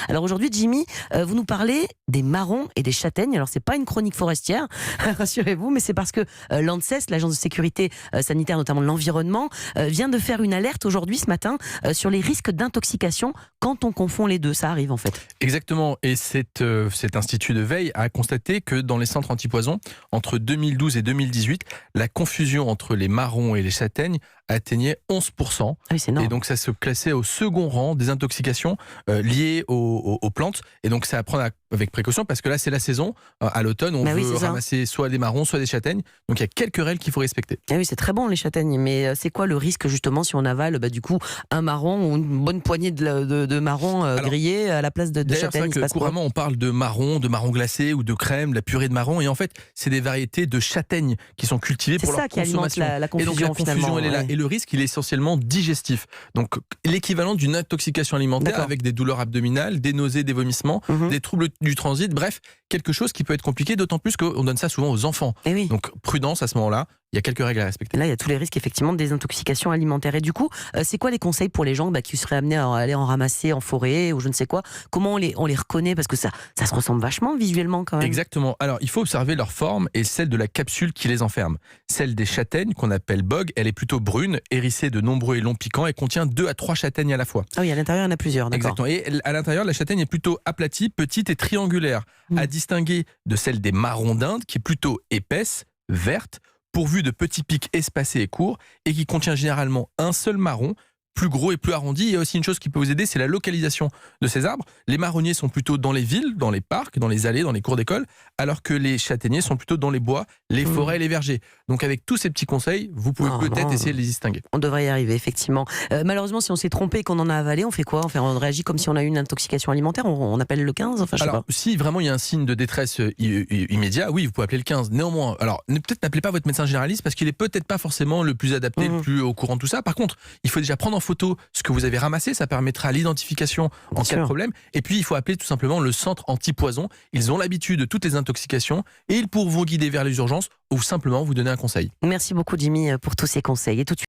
Alors aujourd'hui, Jimmy, vous nous parlez des marrons et des châtaignes. Alors c'est pas une chronique forestière, rassurez-vous, mais c'est parce que l'ANSES, l'agence de sécurité sanitaire, notamment de l'environnement, vient de faire une alerte aujourd'hui, ce matin, sur les risques d'intoxication quand on confond les deux. Ça arrive en fait. Exactement, et cet institut de veille a constaté que dans les centres antipoison, entre 2012 et 2018, la confusion entre les marrons et les châtaignes atteignait 11%. Ah oui, c'est énorme. Et donc ça se classait au second rang des intoxications liées aux plantes. Et donc c'est à prendre avec précaution parce que là c'est la saison, à l'automne, on veut ramasser soit des marrons, soit des châtaignes. Donc il y a quelques règles qu'il faut respecter. Ah oui, c'est très bon les châtaignes, mais c'est quoi le risque justement si on avale du coup un marron ou une bonne poignée de marrons grillés à la place de châtaignes? C'est vrai que couramment on parle de marron glacé ou de crème, la purée de marron, et en fait c'est des variétés de châtaignes qui sont cultivées pour leur consommation. C'est ça qui alimente la confusion. Et donc la confusion elle est là. Et le risque il est essentiellement digestif. Donc l'équivalent d'une intoxication alimentaire avec des douleurs abdominales, des nausées, des vomissements, des troubles du transit, bref, quelque chose qui peut être compliqué, d'autant plus qu'on donne ça souvent aux enfants. Donc prudence à ce moment-là. Il y a quelques règles à respecter. Là, il y a tous les risques effectivement de désintoxication alimentaire. Et du coup, c'est quoi les conseils pour les gens qui seraient amenés à aller en ramasser en forêt ou je ne sais quoi? Comment on les reconnaît? Parce que ça se ressemble vachement visuellement quand même. Exactement. Alors, il faut observer leur forme et celle de la capsule qui les enferme. Celle des châtaignes, qu'on appelle bog, elle est plutôt brune, hérissée de nombreux et longs piquants et contient 2 à 3 châtaignes à la fois. Ah oui, à l'intérieur, il y en a plusieurs, d'accord. Exactement. Et à l'intérieur, la châtaigne est plutôt aplatie, petite et triangulaire, à distinguer de celle des marrons d'Inde, qui est plutôt épaisse, verte, pourvu de petits pics espacés et courts, et qui contient généralement un seul marron, plus gros et plus arrondi. Il y a aussi une chose qui peut vous aider, c'est la localisation de ces arbres. Les marronniers sont plutôt dans les villes, dans les parcs, dans les allées, dans les cours d'école, alors que les châtaigniers sont plutôt dans les bois, les forêts et les vergers. Donc avec tous ces petits conseils, vous pouvez peut-être essayer de les distinguer. On devrait y arriver, effectivement. Malheureusement, si on s'est trompé et qu'on en a avalé, on fait quoi? On réagit comme si on a eu une intoxication alimentaire? On appelle le 15? Enfin, je sais pas. Si vraiment il y a un signe de détresse immédiat, oui, vous pouvez appeler le 15. Néanmoins, alors peut-être n'appelez pas votre médecin généraliste parce qu'il est peut-être pas forcément le plus adapté, le plus au courant de tout ça. Par contre, il faut déjà prendre en photo ce que vous avez ramassé, ça permettra l'identification en cas de problème. Et puis il faut appeler tout simplement le centre anti-poison. Ils ont l'habitude de toutes les intoxications et ils pourront vous guider vers les urgences ou simplement vous donner un conseil. Merci beaucoup Jimmy pour tous ces conseils. Et tout de suite